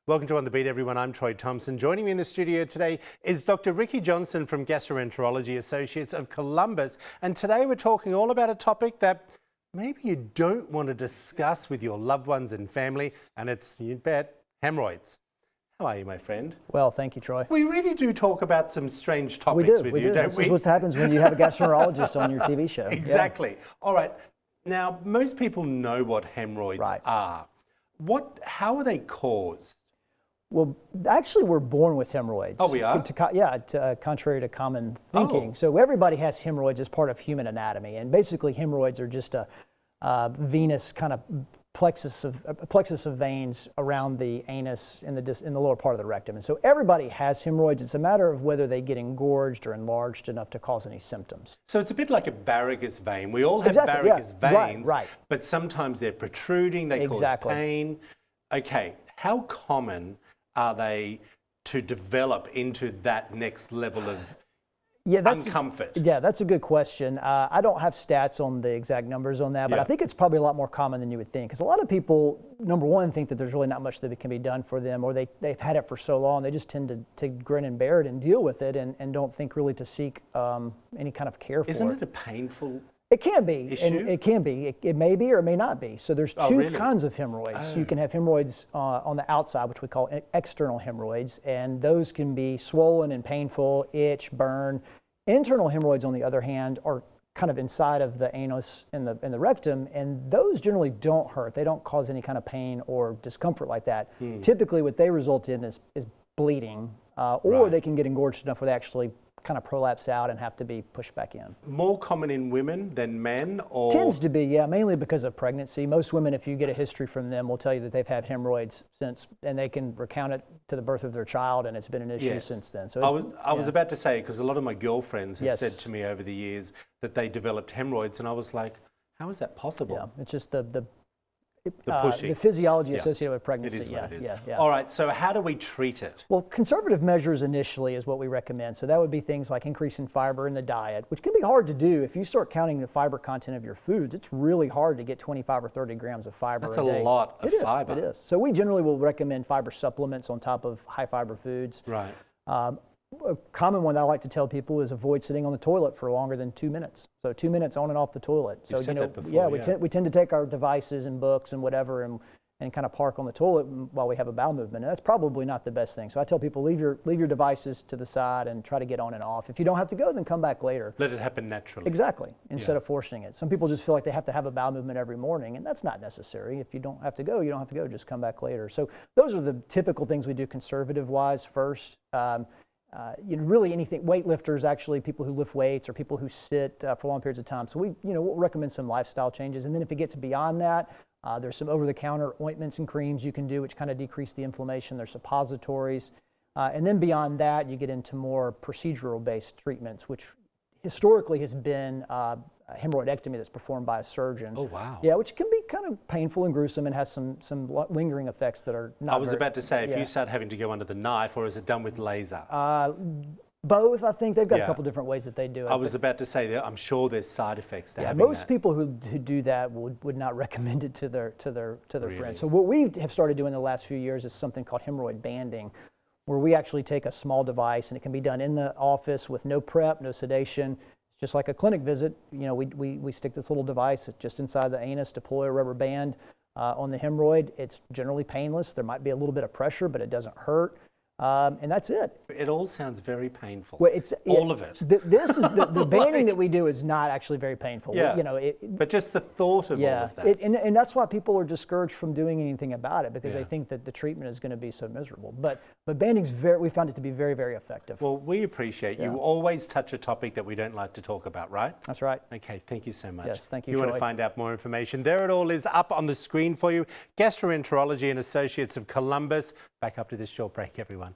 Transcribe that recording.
Welcome to On the Beat, everyone. I'm Troy Thompson. Joining me in the studio today is Dr. Johnston from Gastroenterology Associates of Columbus. And today we're talking all about a topic that maybe you don't want to discuss with your loved ones and family, and it's, you bet, hemorrhoids. How are you, my friend? Well, thank you, Troy. We really do talk about some strange topics with you, don't we? This is what happens when you have a gastroenterologist on your TV show. Exactly. Yeah. All right. Now, most people know what hemorrhoids are. How are they caused? Well, actually, we're born with hemorrhoids. Oh, we are? Contrary to common thinking. So everybody has hemorrhoids as part of human anatomy. And basically, hemorrhoids are just a venous kind of plexus of veins around the anus in the lower part of the rectum. And so everybody has hemorrhoids. It's a matter of whether they get engorged or enlarged enough to cause any symptoms. So it's a bit like a varicose vein. We all have varicose veins, right. But sometimes they're protruding, they cause pain. Okay, how common are they to develop into that next level of uncomfort? That's a good question. I don't have stats on the exact numbers on that, but I think it's probably a lot more common than you would think. Because a lot of people, number one, think that there's really not much that can be done for them, or they've had it for so long, they just tend to grin and bear it and deal with it and don't think really to seek any kind of care for it. Isn't it a painful It can be, issue? and it can be. It may be or it may not be. So there's two kinds of hemorrhoids. So you can have hemorrhoids on the outside, which we call external hemorrhoids, and those can be swollen and painful, itch, burn. Internal hemorrhoids, on the other hand, are kind of inside of the anus and the rectum, and those generally don't hurt. They don't cause any kind of pain or discomfort like that. Typically, what they result in is bleeding, or they can get engorged enough where they actually kind of prolapse out and have to be pushed back in. More common in women than men, or? Tends to be, yeah, mainly because of pregnancy. Most women, if you get a history from them, will tell you that they've had hemorrhoids since, and they can recount it to the birth of their child, and it's been an issue since then. So I was about to say, because a lot of my girlfriends have said to me over the years that they developed hemorrhoids, and I was like, how is that possible? Yeah, it's just the pushing. The physiology associated with pregnancy. It is what it is. Yeah. All right, so how do we treat it? Well, conservative measures initially is what we recommend. So that would be things like increasing fiber in the diet, which can be hard to do. If you start counting the fiber content of your foods, it's really hard to get 25 or 30 grams of fiber a day. That's a lot of fiber. It is. So we generally will recommend fiber supplements on top of high fiber foods. Right. A common one that I like to tell people is avoid sitting on the toilet for longer than 2 minutes. So 2 minutes on and off the toilet. So that before, we tend to take our devices and books and whatever and kind of park on the toilet while we have a bowel movement. And that's probably not the best thing. So I tell people leave your devices to the side and try to get on and off. If you don't have to go, then come back later. Let it happen naturally. Exactly. Instead of forcing it. Some people just feel like they have to have a bowel movement every morning, and that's not necessary. If you don't have to go, you don't have to go. Just come back later. So those are the typical things we do conservative-wise first. Really anything, weightlifters, actually, people who lift weights or people who sit for long periods of time. So we'll recommend some lifestyle changes. And then if it gets beyond that, there's some over-the-counter ointments and creams you can do, which kind of decrease the inflammation. There's suppositories. And then beyond that, you get into more procedural-based treatments, which historically has been hemorrhoidectomy that's performed by a surgeon. Oh, wow. Yeah, which can be kind of painful and gruesome and has some lingering effects that are not I was about to say, if you start having to go under the knife, or is it done with laser? Both, I think. They've got a couple different ways that they do it. I was about to say that I'm sure there's side effects to having most people who do that would not recommend it to their friends. So what we have started doing the last few years is something called hemorrhoid banding, where we actually take a small device, and it can be done in the office with no prep, no sedation. It's just like a clinic visit. We stick this little device just inside the anus, deploy a rubber band on the hemorrhoid. It's generally painless. There might be a little bit of pressure, but it doesn't hurt. And that's it. It all sounds very painful. Well, all of it. This is the banding that we do is not actually very painful. Yeah. But just the thought of all of that. And that's why people are discouraged from doing anything about it, because they think that the treatment is going to be so miserable. But banding's we found it to be very, very effective. Well, we appreciate you always touch a topic that we don't like to talk about, right? That's right. Okay, thank you so much. Yes, thank you, You want to find out more information, there it all is up on the screen for you. Gastroenterology and Associates of Columbus. Back after this short break, everyone.